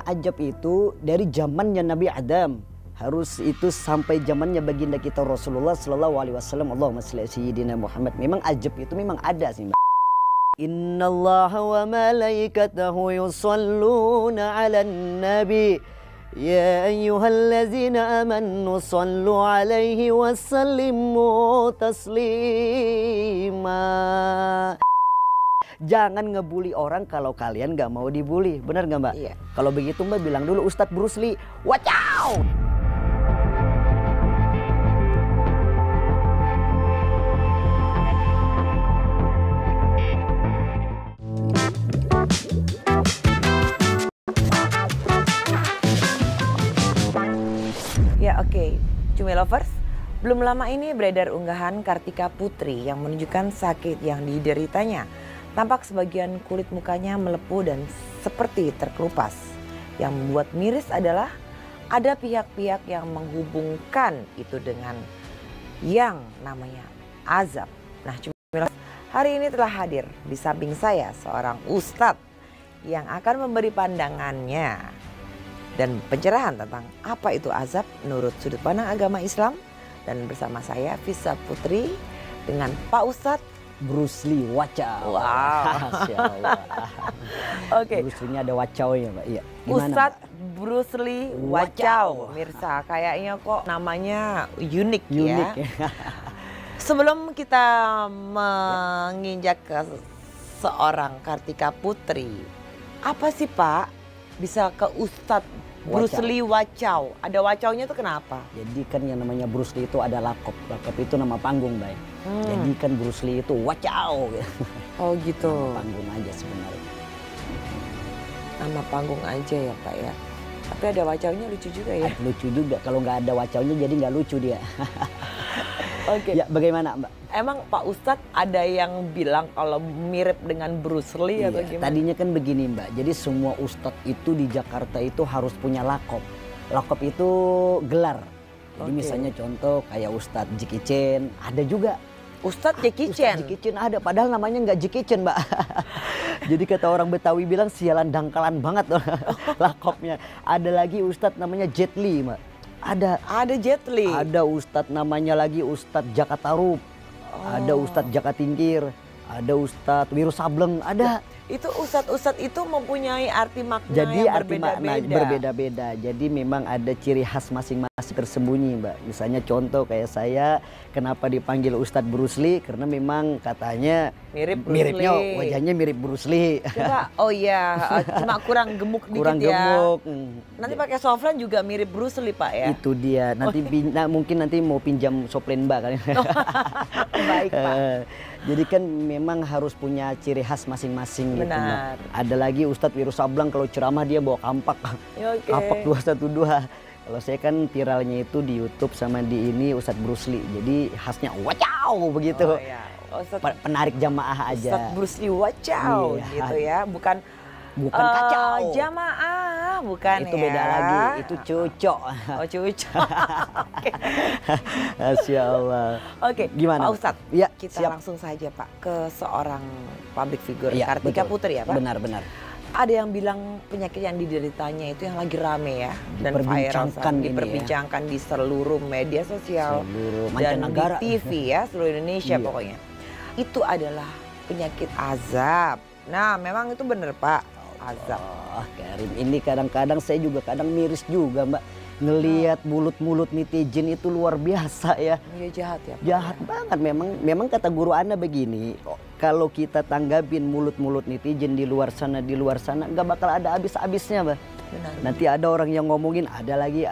Ajab itu dari zamannya Nabi Adam, harus itu sampai zamannya baginda kita Rasulullah Sallallahu Alaihi Wasallam. Allahumma shalli ala sayyidina Muhammad. Memang ajab itu memang ada sih, Mbak. Innallaha wa malaikatahu yusalluna 'alan nabi ya ayyuhallazina amanu sallu 'alaihi wa sallimu taslima. Jangan ngebully orang kalau kalian gak mau dibully. Benar gak, Mbak? Iya. Kalau begitu Mbak bilang dulu Ustadz Bruce Lee, wacaw! Ya oke, Cumi Lovers. Belum lama ini beredar unggahan Kartika Putri yang menunjukkan sakit yang dideritanya. Tampak sebagian kulit mukanya melepuh dan seperti terkelupas. Yang membuat miris adalah ada pihak-pihak yang menghubungkan itu dengan yang namanya azab. Nah, hari ini telah hadir di samping saya seorang ustadz yang akan memberi pandangannya dan pencerahan tentang apa itu azab menurut sudut pandang agama Islam. Dan bersama saya Fisa Putri dengan Pak Ustadz Bruce Lee, wacaw. Wow. Oke. Bruce Lee-nya ada wacawnya, Mbak. Iya. Gimana, Ustadz Mbak? Bruce Lee wacaw. Mirsa, kayaknya kok namanya unik ya. Sebelum kita menginjak ke seorang Kartika Putri, apa sih Pak bisa ke Ustadz Bruce Lee wacaw? Ada wacawnya tuh kenapa? Jadi kan yang namanya Bruce Lee itu ada lakop. Lakop itu nama panggung, Mbak. Jadi kan Bruce Lee itu wacaw. Oh gitu. Nama panggung aja sebenarnya. Nama panggung aja ya Pak ya. Tapi ada wacawnya lucu juga ya. Lucu juga. Kalau nggak ada wacawnya jadi nggak lucu dia. Oke. Ya bagaimana, Mbak? Emang Pak Ustadz ada yang bilang kalau mirip dengan Bruce Lee atau gimana? Tadinya kan begini, Mbak. Jadi semua ustadz itu di Jakarta itu harus punya lakop. Lakop itu gelar. Jadi misalnya contoh kayak Ustadz Jackie Chan, ada juga. Ustadz Jackie Chan? Ustadz Jackie Chan ada, padahal namanya nggak Jackie Chan, Mbak. Jadi kata orang Betawi bilang sialan dangkalan banget lakopnya. Ada lagi Ustadz namanya Jet Li, Mbak. Ada Jet Li? Ada Ustadz namanya lagi Ustadz Jaka Tarub. Ada Ustadz Jaka Tingkir. Ada Ustadz Wiru Sableng, ada. Itu ustadz-ustadz itu mempunyai arti makna Jadi yang arti makna berbeda-beda. Jadi memang ada ciri khas masing-masing tersembunyi, Mbak. Misalnya contoh kayak saya, kenapa dipanggil Ustadz Bruce Lee? Karena memang katanya miripnya wajahnya mirip Bruce Lee. Coba, oh iya, cuma kurang gemuk kurang dikit ya. gemuk. Nanti pakai softline juga mirip Bruce Lee Pak ya? Itu dia. Nanti mungkin nanti mau pinjam softline Mbak kali. Baik Pak. Jadi kan memang harus punya ciri khas masing-masing. Benar. Gitu, ada lagi Ustadz Wiru Sableng kalau ceramah dia bawa kampak. Kampak 212. Kalau saya kan viralnya itu di YouTube sama di ini Ustadz Bruce Lee. Jadi khasnya wacaw begitu. Oh, iya. Penarik jamaah aja. Ustadz Bruce Lee wacaw gitu ya. Bukan kacau. Jamaah, bukan itu ya. Beda lagi, itu cucok. Oh cucok. Masya Allah. Oke, gimana? Pak Ustadz, ya, kita langsung saja Pak ke seorang public figure, ya, Kartika betul. Putri ya Pak? Benar-benar. Ada yang bilang penyakit yang dideritanya itu yang lagi rame ya. Dan viral, diperbincangkan di seluruh media sosial. Dan di TV ya, seluruh Indonesia pokoknya. Itu adalah penyakit azab. Nah memang itu benar Pak. Azab. Karim, ini kadang-kadang saya juga kadang miris juga, Mbak. Ngelihat mulut-mulut netizen itu luar biasa ya. Iya jahat ya. Jahat banget memang kata guru Anda begini. Kalau kita tanggapin mulut-mulut netizen di luar sana nggak bakal ada habis-habisnya, Mbak. Benar. Nanti ada orang yang ngomongin ada lagi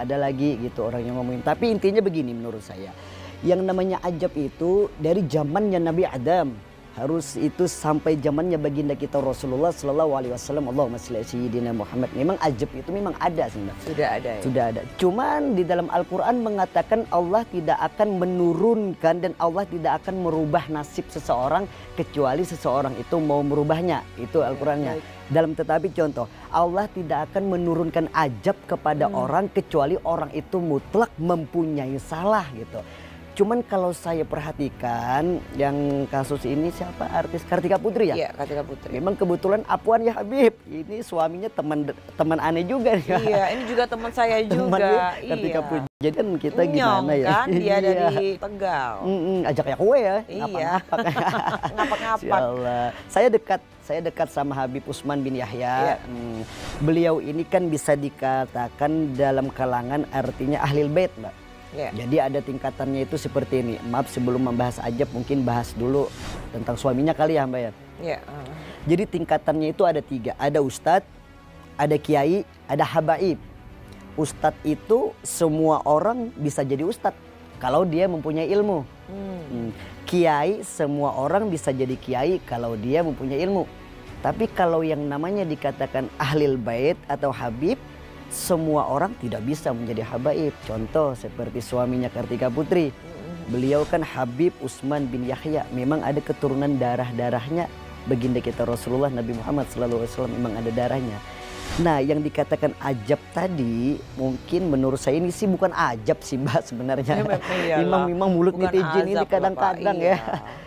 gitu orang yang ngomongin. Tapi intinya begini menurut saya. Yang namanya ajab itu dari zamannya Nabi Adam. Harus itu sampai zamannya baginda kita Rasulullah Sallallahu Alaihi Wasallam. Allahumma shalli ala sayyidina Muhammad. Memang ajab itu memang ada sih, Mbak. Sudah ada ya? Sudah ada. Cuman di dalam Al-Quran mengatakan Allah tidak akan menurunkan dan Allah tidak akan merubah nasib seseorang kecuali seseorang itu mau merubahnya. Itu Al-Qurannya. Dalam tetapi contoh, Allah tidak akan menurunkan ajab kepada orang kecuali orang itu mutlak mempunyai salah gitu. Cuman kalau saya perhatikan yang kasus ini siapa artis Kartika Putri ya? Iya, Kartika Putri. Memang kebetulan Apuan ya Habib. Ini suaminya teman aneh juga nih. Iya, ini juga teman saya juga. Kartika Iya. Putri. Jadi kan kita Nyong, gimana ya? kan dia Iya. dari Tegal. Ajak ya kue ya. Iya. Ngapak-ngapak. Ngapak-ngapak. Allah. Saya dekat sama Habib Utsman bin Yahya. Iya. Beliau ini kan bisa dikatakan dalam kalangan artinya ahlil bait, Mbak. Iya. Jadi ada tingkatannya itu seperti ini. Maaf sebelum membahas ajab mungkin bahas dulu tentang suaminya kali ya Mbak ya. Iya. Jadi tingkatannya itu ada 3. Ada ustadz, ada kiai, ada habaib. Ustadz itu semua orang bisa jadi ustadz kalau dia mempunyai ilmu. Kiai semua orang bisa jadi kiai kalau dia mempunyai ilmu. Tapi kalau yang namanya dikatakan ahlil bait atau habib, semua orang tidak bisa menjadi habaib. Contoh seperti suaminya Kartika Putri. Beliau kan Habib Utsman bin Yahya. Memang ada keturunan darahnya baginda kita Rasulullah Nabi Muhammad SAW, memang ada darahnya. Nah yang dikatakan ajab tadi mungkin menurut saya ini sih bukan ajab sih Mbak sebenarnya. Memang mulut Bukan netizen ini azab kadang-kadang loh, Pak. ya.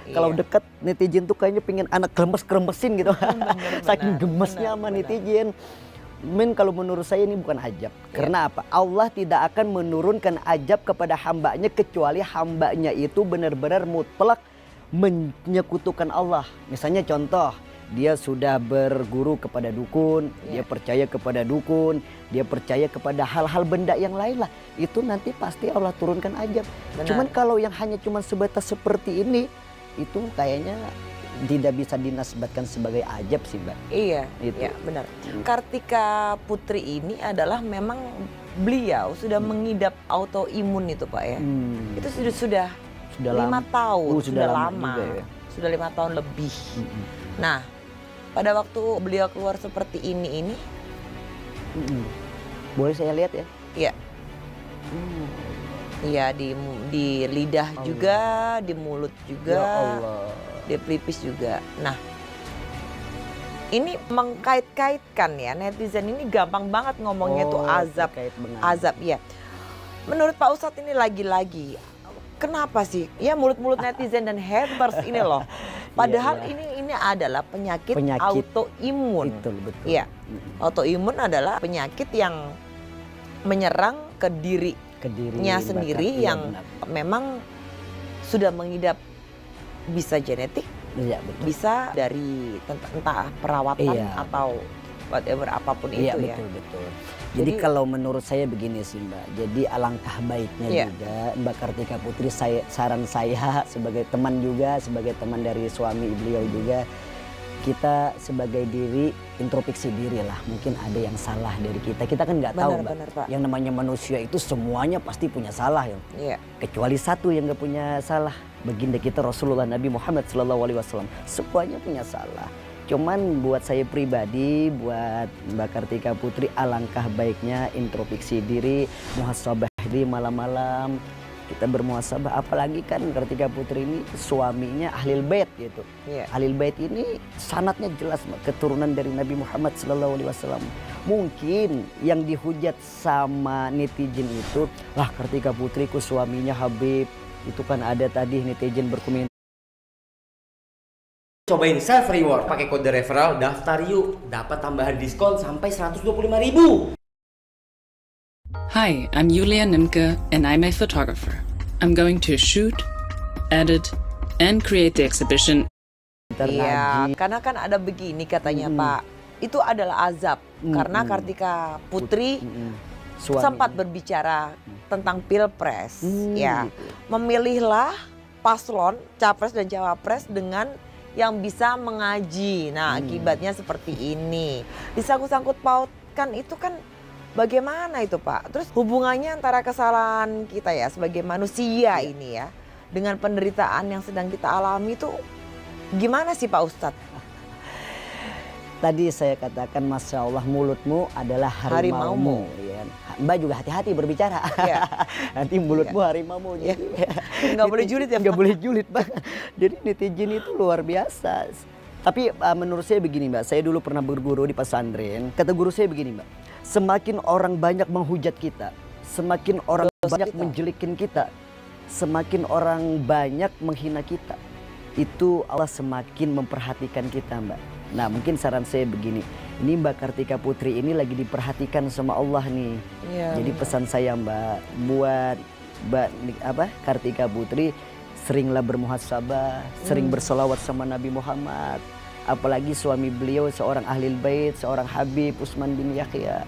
Iya. Kalau dekat netizen tuh kayaknya pengen anak kremes-kremesin gitu. Saking gemesnya sama netizen. Kalau menurut saya ini bukan ajab. Karena apa? Allah tidak akan menurunkan ajab kepada hambanya kecuali hambanya itu benar-benar mutlak menyekutukan Allah. Misalnya contoh, dia sudah berguru kepada dukun, dia percaya kepada dukun, dia percaya kepada hal-hal benda yang lain lah. Itu nanti pasti Allah turunkan ajab. Cuman kalau yang hanya cuma sebatas seperti ini, itu kayaknya tidak bisa dinasbatkan sebagai ajab sih Mbak. Iya, Itu. iya benar. Kartika Putri ini adalah memang beliau sudah mengidap autoimun itu Pak ya. Itu sudah 5 tahun, sudah lama. juga ya. Sudah 5 tahun lebih. Nah, pada waktu beliau keluar seperti ini, boleh saya lihat ya? iya. Iya di lidah juga, di mulut juga. Ya Allah. Di pelipis juga. Nah, ini mengkait-kaitkan ya, netizen ini gampang banget ngomongnya tuh azab. Azab ya. Menurut Pak Ustadz ini lagi-lagi, kenapa sih? Ya mulut-mulut netizen dan haters ini loh. Padahal ini adalah penyakit autoimun. Betul. Iya. Autoimun adalah penyakit yang menyerang ke dirinya sendiri yang memang sudah mengidap, bisa genetik, bisa dari entah perawatan atau whatever apapun itu ya. Betul. Jadi kalau menurut saya begini sih Mbak. Jadi alangkah baiknya juga Mbak Kartika Putri, saran saya sebagai teman juga, sebagai teman dari suami beliau juga, kita sebagai diri introspeksi diri lah. Mungkin ada yang salah dari kita. Kita kan nggak tahu Mbak. Benar, Pak. Yang namanya manusia itu semuanya pasti punya salah ya. Iya. Kecuali satu yang nggak punya salah. Baginda kita Rasulullah Nabi Muhammad SAW. Semuanya punya salah. Cuman buat saya pribadi, buat Mbak Kartika Putri, alangkah baiknya introspeksi diri, muhasabah diri malam-malam. Kita bermuhasabah, apalagi kan Kartika Putri ini suaminya ahlil bait gitu. Ahlil bait ini sanadnya jelas keturunan dari Nabi Muhammad SAW. Mungkin yang dihujat sama netizen itu, lah Kartika Putri ku suaminya Habib. Itu kan ada tadi netizen berkomentar. Cobain self reward pakai kode referral, daftar yuk, dapat tambahan diskon sampai 125.000. Hi, I'm Julia Nimke and I'm a photographer. I'm going to shoot, edit, and create the exhibition. Iya, karena kan ada begini katanya Pak, itu adalah azab karena Kartika Putri sempat berbicara tentang pilpres, ya memilihlah paslon capres dan cawapres dengan yang bisa mengaji. Nah, akibatnya seperti ini. Disangkut-sangkut pautkan itu kan bagaimana itu Pak? Terus hubungannya antara kesalahan kita ya sebagai manusia ini ya dengan penderitaan yang sedang kita alami itu gimana sih Pak Ustadz? Tadi saya katakan Masya Allah mulutmu adalah harimaumu. Ya. Mbak juga hati-hati berbicara. Ya. Nanti mulutmu harimaumu. Ya. Nggak boleh julid ya Pak? Nggak boleh julid Mbak. Jadi netizen itu luar biasa. Tapi menurut saya begini Mbak, saya dulu pernah berguru di pesantren. Kata guru saya begini Mbak, semakin orang banyak menghujat kita, semakin orang banyak menjelekin kita, semakin orang banyak menghina kita, itu Allah semakin memperhatikan kita, Mbak. Nah, mungkin saran saya begini, ini Mbak Kartika Putri ini lagi diperhatikan sama Allah nih. Iya, Jadi pesan saya, Mbak, buat Mbak Kartika Putri, seringlah bermuhasabah, sering berselawat sama Nabi Muhammad. Apalagi suami beliau seorang ahlil bait, seorang Habib Utsman bin Yahya.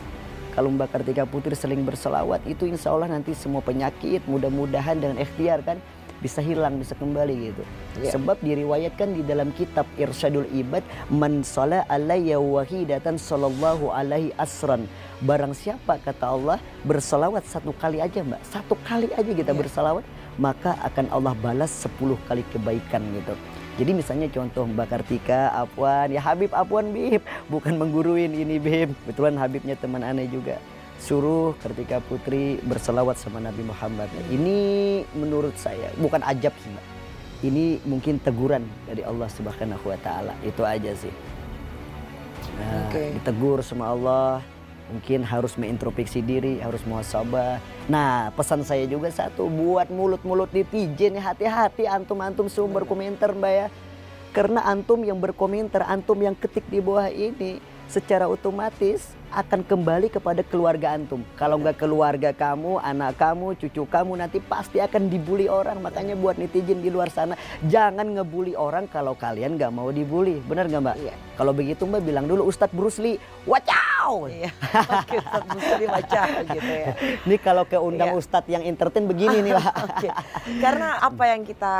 Kalau Mbak Kartika Putri sering berselawat, itu insya Allah nanti semua penyakit mudah-mudahan dengan ikhtiar kan bisa hilang, bisa kembali gitu. Sebab diriwayatkan di dalam kitab Irsyadul Ibad, man shala alayya wahidatan sallallahu alaihi asran. Barang siapa, kata Allah, berselawat satu kali aja, Mbak, satu kali aja kita berselawat, maka akan Allah balas 10 kali kebaikan gitu. Jadi misalnya contoh Mbak Kartika, Afwan, ya Habib Afwan Bib, bukan mengguruin ini Bib, kebetulan Habibnya teman aneh juga. Suruh Kartika Putri berselawat sama Nabi Muhammad. Ini menurut saya bukan ajab sih, Mbak. Ini mungkin teguran dari Allah Subhanahu wa taala. Itu aja sih. Nah, ditegur sama Allah, mungkin harus mengintrospeksi diri, harus muhasabah. Nah, pesan saya juga satu, buat mulut-mulut netizen, hati-hati antum-antum sumber komentar, Mbak ya. Karena antum yang berkomentar, antum yang ketik di bawah ini, secara otomatis akan kembali kepada keluarga antum. Kalau nggak keluarga kamu, anak kamu, cucu kamu nanti pasti akan dibully orang. Makanya buat netizen di luar sana, jangan ngebully orang kalau kalian nggak mau dibully. Benar nggak, Mbak? Iya. Kalau begitu Mbak bilang dulu, Ustadz Bruce Lee, wacaw! Iya. Oke, Ustadz Bruce Lee wacaw gitu ya. Ini kalau keundang Ustadz yang entertain begini nih, Pak. Oke. Karena apa yang kita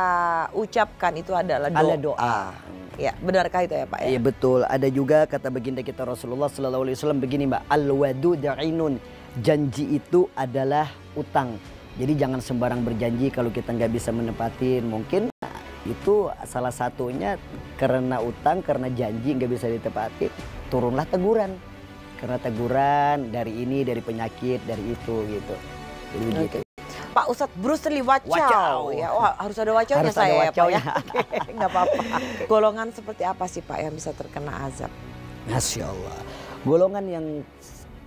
ucapkan itu adalah doa. Ya, benarkah itu ya, Pak? Iya, betul. Ada juga kata baginda kita Rasulullah SAW begini, Mbak, al-wadud ainun, janji itu adalah utang. Jadi jangan sembarang berjanji kalau kita nggak bisa menepatin. Mungkin itu salah satunya karena utang, karena janji nggak bisa ditepati, turunlah teguran. Karena teguran dari ini, dari penyakit, dari itu gitu. Jadi begitu. Pak Ustadz Bruce Lee wacaw. Ya, wah, harus ada wacaunya, harus saya ada wacaunya. ya, Pak ya. Oke, nggak apa-apa. Golongan seperti apa sih, Pak, yang bisa terkena azab? Masya Allah. Golongan yang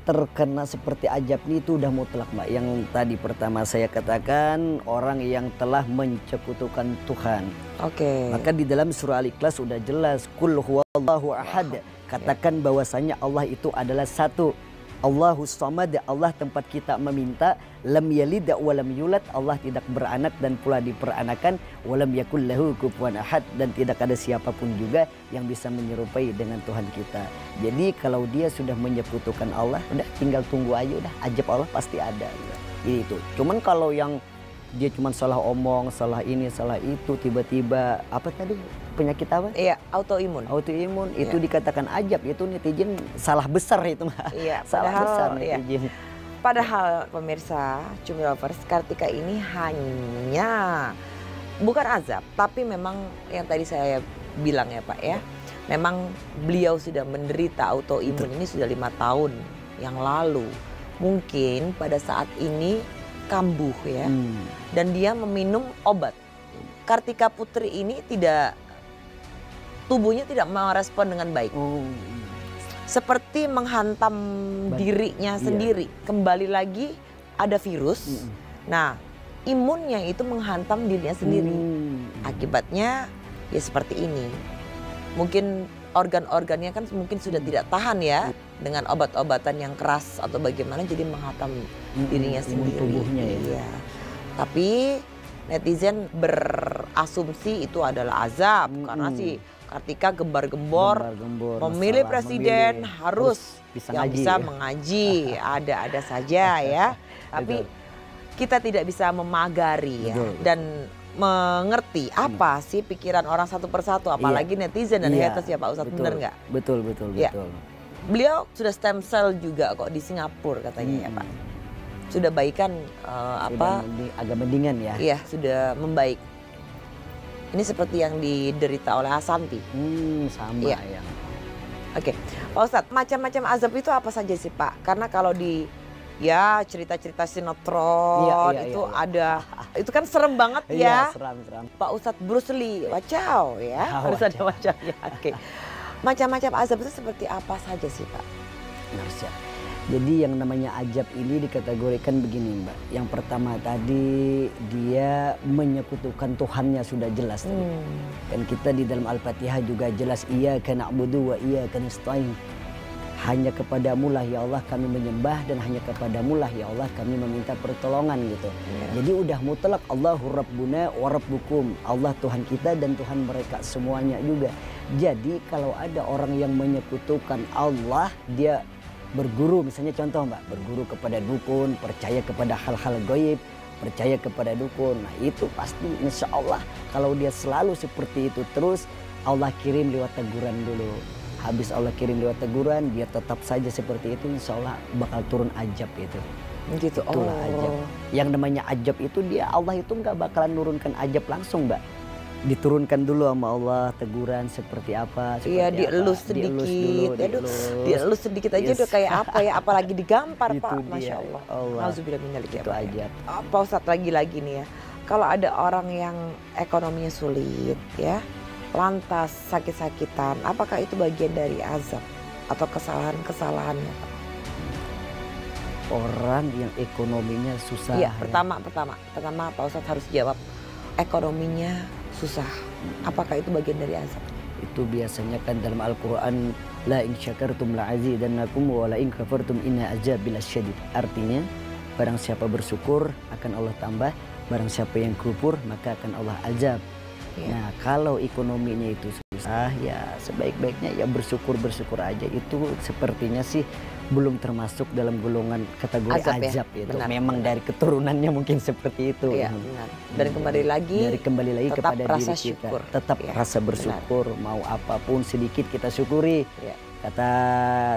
terkena seperti azab itu udah mutlak, Mbak. Yang tadi pertama saya katakan, orang yang telah mencekutukan Tuhan. Oke. Maka di dalam surah Al-Ikhlas sudah jelas, Qul huwallahu ahad. Katakan bahwasanya Allah itu adalah satu. Allahus samad, Allah tempat kita meminta, lam yalid wa lam yulad, Allah tidak beranak dan pula diperanakan, wa lam yakul lahu kufuwan ahad, dan tidak ada siapapun juga yang bisa menyerupai dengan Tuhan kita. Jadi kalau dia sudah menyekutukan Allah, udah tinggal tunggu aja, udah ajab Allah pasti ada. Itu. Cuman kalau yang dia cuma salah omong, salah ini, salah itu, tiba-tiba apa tadi penyakit apa? Iya, autoimun. Autoimun itu dikatakan ajab, itu netizen salah besar itu, Mbak. Iya, salah besar netizen. Padahal pemirsa Cumi Lovers, Kartika ini hanya bukan azab, tapi memang yang tadi saya bilang ya, Pak ya, memang beliau sudah menderita autoimun ini sudah 5 tahun yang lalu. Mungkin pada saat ini kambuh ya, dan dia meminum obat. Kartika Putri ini tubuhnya tidak merespon dengan baik. Seperti menghantam dirinya sendiri. Kembali lagi ada virus. Nah, imunnya itu menghantam dirinya sendiri. Akibatnya ya seperti ini. Mungkin organ-organnya kan mungkin sudah tidak tahan ya dengan obat-obatan yang keras atau bagaimana, jadi menghantam dirinya sendiri. Tubuhnya ya. Iya. Tapi netizen berasumsi itu adalah azab karena si Kartika gembar-gembor memilih presiden harus bisa yang ngaji, bisa ya. mengaji, ada saja ya. Tapi kita tidak bisa memagari ya, dan mengerti apa sih pikiran orang satu persatu, apalagi netizen dan haters ya, Pak Ustadz, benar nggak? Betul. Ya. Beliau sudah stem cell juga kok di Singapura katanya ya, Pak. Sudah baikan agak mendingan ya. Iya, sudah membaik. Ini seperti yang diderita oleh Asanti. Sama ya. Oke, Pak Ustadz, macam-macam azab itu apa saja sih, Pak? Karena kalau di cerita-cerita sinetron ada, itu kan serem banget ya. Seram. Pak Ustadz Bruce Lee, wacaw ya, harus ada wacawnya. Oke, macam-macam azab itu seperti apa saja sih, Pak? Benar, siap. Jadi yang namanya ajab ini dikategorikan begini Mbak. Yang pertama tadi dia menyekutukan Tuhannya sudah jelas tadi. Dan kita di dalam Al-Fatihah juga jelas iyyaka na'budu wa iyyaka nasta'in. Hanya kepadamu lah ya Allah kami menyembah dan hanya kepadamu lah ya Allah kami meminta pertolongan gitu. Jadi udah mutlak Allahu Rabbuna wa Rabbukum. Allah Tuhan kita dan Tuhan mereka semuanya juga. Jadi kalau ada orang yang menyekutukan Allah, dia berguru, misalnya contoh Mbak, berguru kepada dukun, percaya kepada hal-hal gaib, percaya kepada dukun. Nah itu pasti insya Allah kalau dia selalu seperti itu terus, Allah kirim lewat teguran dulu. Habis Allah kirim lewat teguran, dia tetap saja seperti itu, insya Allah bakal turun ajab itu. Gitu. Itulah ajab. Yang namanya ajab itu dia Allah itu nggak bakalan nurunkan ajab langsung Mbak. Diturunkan dulu sama Allah teguran seperti apa. Iya, dielus sedikit. Dielus sedikit aja udah kayak apa ya, apalagi digampar Pak. Masya Allah. Nauzubillah minal dzalik. Itu aja. Pak Ustadz lagi-lagi nih ya. Kalau ada orang yang ekonominya sulit ya, lantas sakit-sakitan, apakah itu bagian dari azab atau kesalahan-kesalahannya Pak? Orang yang ekonominya susah. Iya, pertama Pak Ustadz harus jawab, ekonominya susah. Apakah itu bagian dari azab? Itu biasanya kan dalam Al-Quran, la in syakartum la azidannakum wa la in kafartum inna azabi lasyadid. Artinya barang siapa bersyukur akan Allah tambah, barang siapa yang kufur maka akan Allah azab. Nah kalau ekonominya itu susah ya sebaik-baiknya ya bersyukur aja. Itu sepertinya sih belum termasuk dalam golongan kategori azab ya? Itu. Memang dari keturunannya mungkin seperti itu. Iya, benar. Dan kembali lagi kepada rasa diri kita. syukur. Tetap rasa bersyukur, mau apapun sedikit kita syukuri. Kata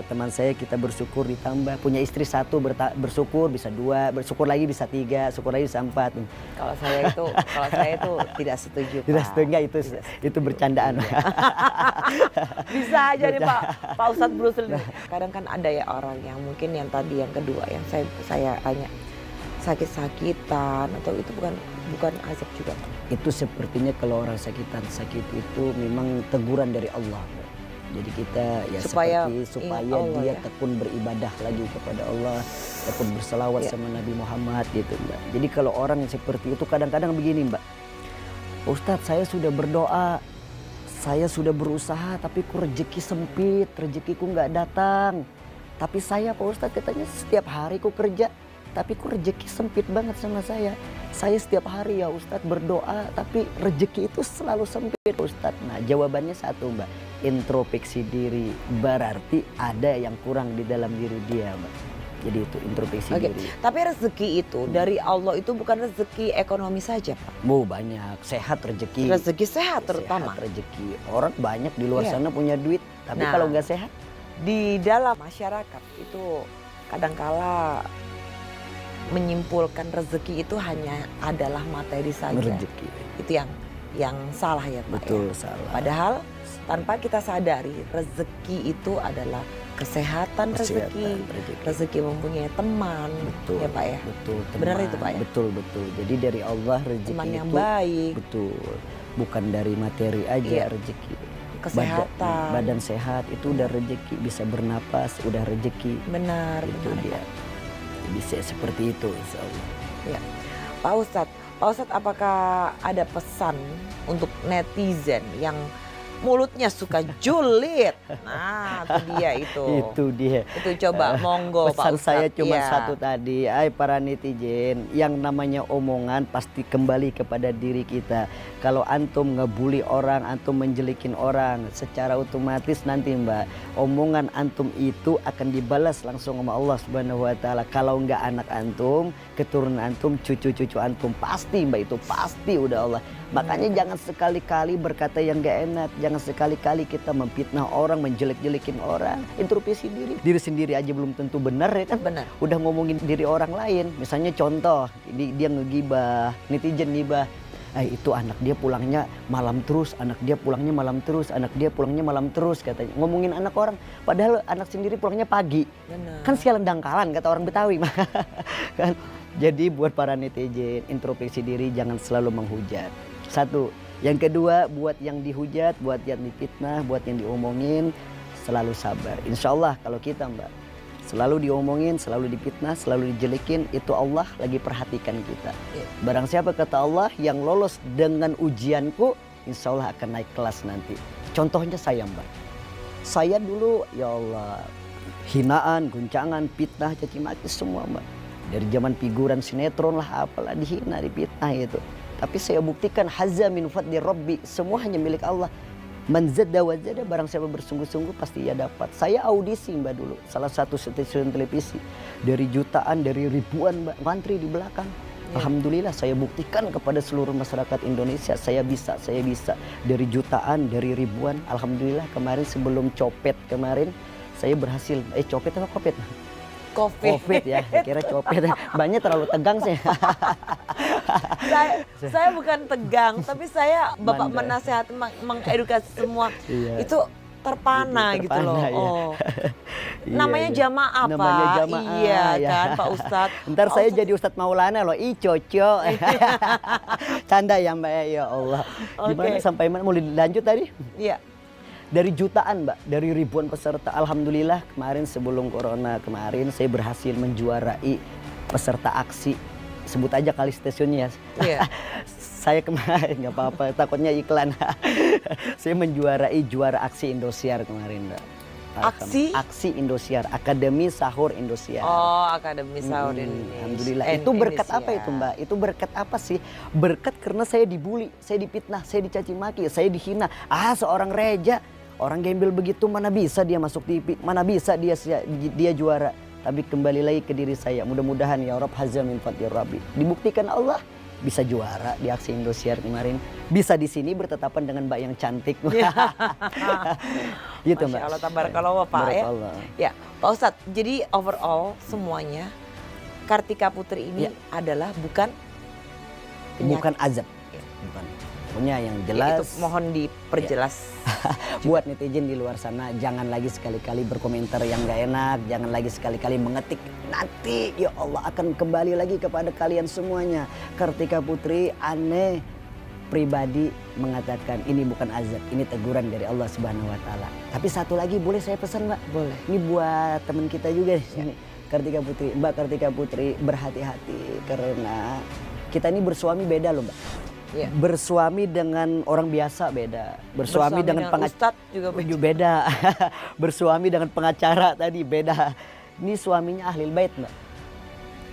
teman saya, kita bersyukur ditambah. Punya istri 1 bersyukur bisa 2, bersyukur lagi bisa 3, syukur lagi bisa 4. Kalau saya itu tidak setuju Pak. Tidak setuju, itu bercandaan. Bisa aja nih Pak Ustadz Brusul. Kadang kan ada ya orang yang mungkin yang tadi yang kedua yang saya tanya sakit-sakitan atau itu bukan azab juga Pak? Itu sepertinya kalau orang sakit itu memang teguran dari Allah. Jadi kita ya supaya dia tekun beribadah lagi kepada Allah, tekun berselawat sama Nabi Muhammad gitu Mbak. Jadi kalau orang seperti itu kadang-kadang begini Mbak, Ustadz saya sudah berdoa, saya sudah berusaha tapi ku rezeki sempit, rezekiku nggak datang. Tapi saya Pak Ustadz katanya setiap hari ku kerja, tapi ku rezeki sempit banget sama saya. Saya setiap hari ya Ustadz berdoa tapi rezeki itu selalu sempit Ustadz. Nah jawabannya satu Mbak, introspeksi diri, berarti ada yang kurang di dalam diri dia Mbak. Jadi itu introspeksi diri. Tapi rezeki itu dari Allah itu bukan rezeki ekonomi saja Pak? Banyak, sehat rezeki. Rezeki sehat terutama. Sehat rezeki, orang banyak di luar sana punya duit, tapi kalau nggak sehat. Di dalam masyarakat itu kadangkala menyimpulkan rezeki itu hanya adalah materi saja. Rezeki. Itu yang salah ya Pak. Betul, ya? salah. Padahal tanpa kita sadari rezeki itu adalah kesehatan rezeki mempunyai teman. Betul, ya Pak ya. Betul. Teman. Benar itu Pak ya. Betul. Jadi dari Allah rezeki teman yang itu baik. Betul. Bukan dari materi aja rezeki. Kesehatan. Badan sehat itu udah rezeki, bisa bernapas udah rezeki. Benar. Itu dia. Bisa seperti itu insya Allah. Ya. Pak Ustadz apakah ada pesan untuk netizen yang mulutnya suka julid? Nah itu dia itu. Itu dia. Itu coba monggo Pak Pesan Ustadz. saya cuma satu tadi, para netizen, yang namanya omongan pasti kembali kepada diri kita. Kalau antum ngebully orang, antum menjelekin orang, secara otomatis nanti Mbak, omongan antum itu akan dibalas langsung sama Allah Subhanahu wa taala. Kalau enggak anak antum, keturunan antum, cucu-cucu antum, pasti Mbak, itu pasti udah Allah. Makanya jangan sekali-kali berkata yang gak enak, jangan sekali-kali kita memfitnah orang, menjelek-jelekin orang. Introspeksi diri sendiri aja belum tentu benar ya kan? Benar. Udah ngomongin diri orang lain. Misalnya contoh, dia ngegibah, netizen gibah. Itu anak dia pulangnya malam terus, anak dia pulangnya malam terus, anak dia pulangnya malam terus katanya. Ngomongin anak orang, padahal anak sendiri pulangnya pagi. Benar. Kan sialan dangkalan kata orang Betawi mah. Kan? Jadi buat para netizen, introspeksi diri, jangan selalu menghujat. Satu. Yang kedua, buat yang dihujat, buat yang difitnah, buat yang diomongin, selalu sabar. Insya Allah kalau kita Mbak Selalu diomongin, selalu difitnah, selalu dijelekin, itu Allah lagi perhatikan kita. Barang siapa kata Allah yang lolos dengan ujianku, insya Allah akan naik kelas nanti. Contohnya saya Mbak. Saya dulu ya Allah, hinaan, guncangan, fitnah, caci maki semua Mbak. Dari zaman figuran sinetron lah apalah dihina, difitnah itu. Tapi saya buktikan hazza min fadli Rabbi, semua hanya milik Allah. Man zadda wa zada, barang siapa bersungguh-sungguh pasti ia dapat. Saya audisi Mbak dulu, salah satu stasiun televisi. Dari jutaan, dari ribuan Mbak, ngantri di belakang. Alhamdulillah saya buktikan kepada seluruh masyarakat Indonesia, saya bisa. Dari jutaan, dari ribuan, alhamdulillah kemarin sebelum copet kemarin, saya berhasil, copet apa kopet? Covid ya, kira copet. Banyak terlalu tegang sih. Saya bukan tegang, tapi saya Bapak menasehati, mengedukasi semua. Iya. Itu terpana gitu loh. Ya. Oh. Iya, Namanya iya. jamaah Pak. Namanya jamaah, Iya ya. kan Pak Ustadz. Ntar saya jadi Ustadz Maulana loh, coco. Canda ya Mbak ya Allah. Gimana sampai mana? Mau dilanjut tadi? Iya. Dari jutaan Mbak, dari ribuan peserta. Alhamdulillah kemarin sebelum corona kemarin saya berhasil menjuarai peserta aksi. Sebut aja kali stasiunnya. Iya. Saya kemarin nggak apa-apa, takutnya iklan. Saya menjuarai juara aksi Indosiar kemarin Mbak. Aksi Indosiar, Akademi Sahur Indosiar. Oh, Akademi Sahur Indonesia. Alhamdulillah. Itu berkat apa itu Mbak? Itu berkat apa sih? Berkat karena saya dibully, saya dipitnah, saya dicaci maki, saya dihina. Seorang Reja, orang gembel begitu mana bisa dia masuk TV, mana bisa dia juara. Tapi kembali lagi ke diri saya, mudah-mudahan ya Rabb hazza min fadli Rabbi. Dibuktikan Allah bisa juara di aksi Indosiar kemarin. Bisa di sini bertetapan dengan Mbak yang cantik. Gitu Mbak. Masya Allah, tabarakallah Pak ya. Ya Pak Ustadz, jadi overall semuanya Kartika Putri ini adalah bukan penyakit. Bukan azab. Bukan. Pokoknya yang jelas. Itu mohon diperjelas. Buat netizen di luar sana, jangan lagi sekali-kali berkomentar yang gak enak, jangan lagi sekali-kali mengetik. Nanti ya Allah akan kembali lagi kepada kalian semuanya. Kartika Putri aneh pribadi mengatakan ini bukan azab, ini teguran dari Allah Subhanahu wa taala. Tapi satu lagi boleh saya pesan Mbak? Boleh. Ini buat teman kita juga di sini. Kartika Putri, Mbak Kartika Putri berhati-hati karena kita ini bersuami beda loh Mbak. Ya. Bersuami dengan orang biasa beda. Bersuami dengan Ustadz juga beda. Bersuami dengan pengacara tadi beda. Ini suaminya ahlil bait Mbak.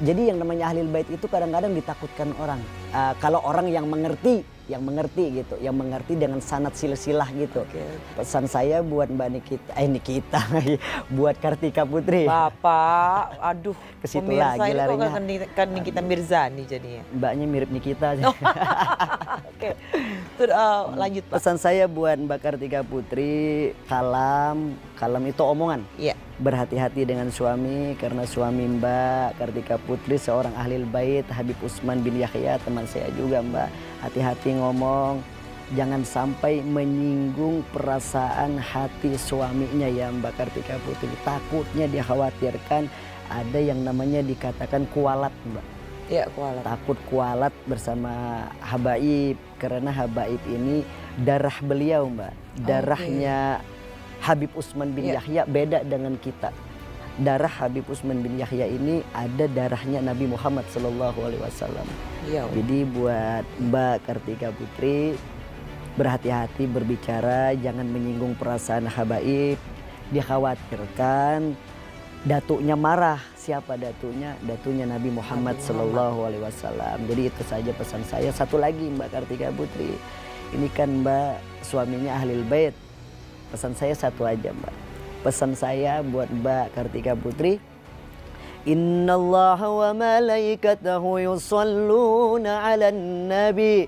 Jadi yang namanya ahlil bait itu kadang-kadang ditakutkan orang. Kalau orang yang mengerti gitu, yang mengerti dengan sanad silsilah gitu. Pesan saya buat Mbak Nikita, buat Kartika Putri. Bapak, aduh, kesitu pemirsa lagi ini larinya. kok kan Nikita Mirzani jadinya. Mbaknya mirip Nikita. Oke, lanjut Pak. Pesan saya buat Mbak Kartika Putri, kalam itu omongan. Iya. Berhati-hati dengan suami karena suami Mbak Kartika Putri seorang ahlil bait, Habib Utsman bin Yahya, teman saya juga Mbak. Hati-hati ngomong, jangan sampai menyinggung perasaan hati suaminya ya Mbak Kartika Putri. Takutnya dia khawatirkan ada yang namanya dikatakan kualat Mbak. Iya, kualat. Takut kualat bersama habaib karena habaib ini darah beliau Mbak. Darahnya Habib Utsman bin Yahya beda dengan kita. Darah Habib Utsman bin Yahya ini ada darahnya Nabi Muhammad SAW. Jadi buat Mbak Kartika Putri berhati-hati berbicara, jangan menyinggung perasaan habaib. Dikhawatirkan datunya marah. Siapa datunya? Datunya Nabi Muhammad SAW. Jadi itu saja pesan saya. Satu lagi Mbak Kartika Putri, ini kan Mbak suaminya ahlil bait. Pesan saya satu aja Mbak. Pesan saya buat Mbak Kartika Putri, Innallaha wa malaikatahu yusalluna 'alan nabi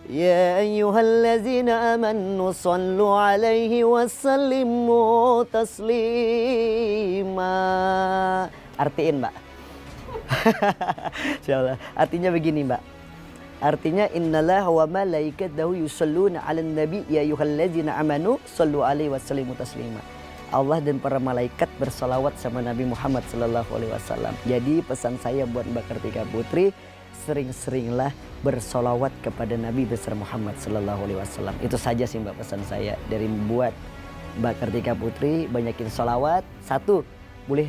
ya ayyuhallazina amanu sallu 'alaihi wa sallimu taslima. Artiin Mbak. Insyaallah. Artinya begini Mbak. Artinya innallaha wa malaikatahu yusalluna 'alan nabi ya ayyuhallazina amanu sallu 'alaihi wa sallimu taslima. Allah dan para malaikat bersalawat sama Nabi Muhammad SAW. Jadi pesan saya buat Mbak Kartika Putri, sering-seringlah bersalawat kepada Nabi besar Muhammad SAW. Itu saja sih Mbak pesan saya dari buat Mbak Kartika Putri, banyakin salawat. Satu, boleh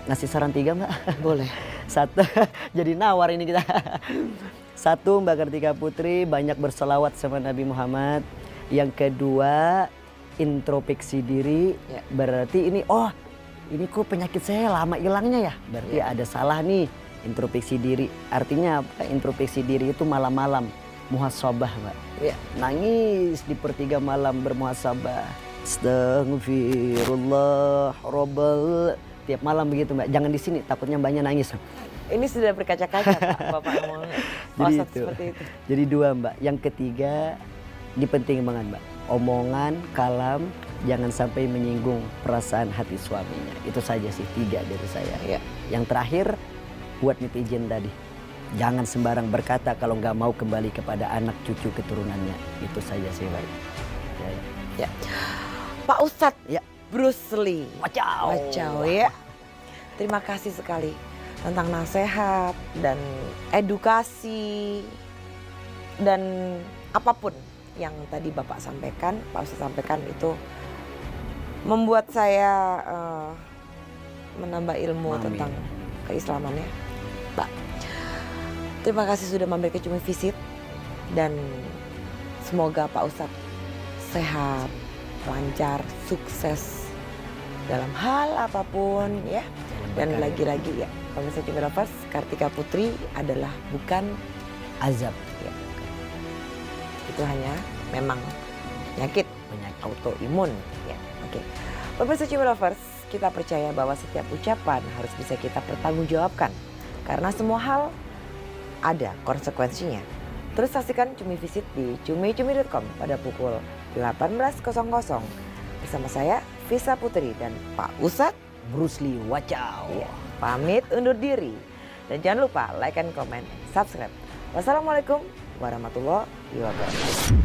ngasih saran 3 Mbak. Boleh. Satu, jadi nawar ini kita. Satu, Mbak Kartika Putri banyak berselawat sama Nabi Muhammad. Yang kedua, introspeksi diri. Ya. Berarti ini, oh ini kok penyakit saya lama hilangnya ya. Berarti ada salah nih, introspeksi diri. Artinya apa? Introspeksi diri itu malam-malam muhasabah Mbak. Ya. Nangis di per 3 malam bermuhasabah. Astaghfirullah Rabbal. Tiap malam begitu Mbak. Jangan di sini, takutnya Mbaknya nangis. Ini sudah berkaca-kaca Pak, Bapak ngomong Jadi Ustadz seperti itu. Jadi 2 Mbak. Yang ketiga, ini penting banget Mbak. Omongan, kalam, jangan sampai menyinggung perasaan hati suaminya. Itu saja sih 3 dari saya. Ya. Yang terakhir, buat netizen tadi. Jangan sembarang berkata kalau nggak mau kembali kepada anak cucu keturunannya. Itu saja sih Mbak. Ya. Pak Ustadz, Ya. Bruce Lee. Wacau. Wacau ya. Terima kasih sekali tentang nasihat dan edukasi dan apapun yang tadi Bapak sampaikan, Pak Ustadz sampaikan itu membuat saya menambah ilmu Amin. tentang keislaman ya. Pak, terima kasih sudah mampir ke Cumi Visit dan semoga Pak Ustadz sehat, lancar, sukses dalam hal apapun ya. Dan lagi-lagi ya, pemirsa Cumi Lovers, Kartika Putri adalah bukan Azab. ya. Itu hanya memang penyakit autoimun ya. Oke. Pemirsa Cumi Lovers, kita percaya bahwa setiap ucapan harus bisa kita pertanggungjawabkan karena semua hal ada konsekuensinya. Terus saksikan Cumi Visit di cumi-cumi.com pada pukul 18.00 bersama saya Visa Putri dan Pak Ustadz Bruce Lee. Wacau. ya, pamit undur diri. Dan jangan lupa like and comment, subscribe. Wassalamualaikum warahmatullahi wabarakatuh.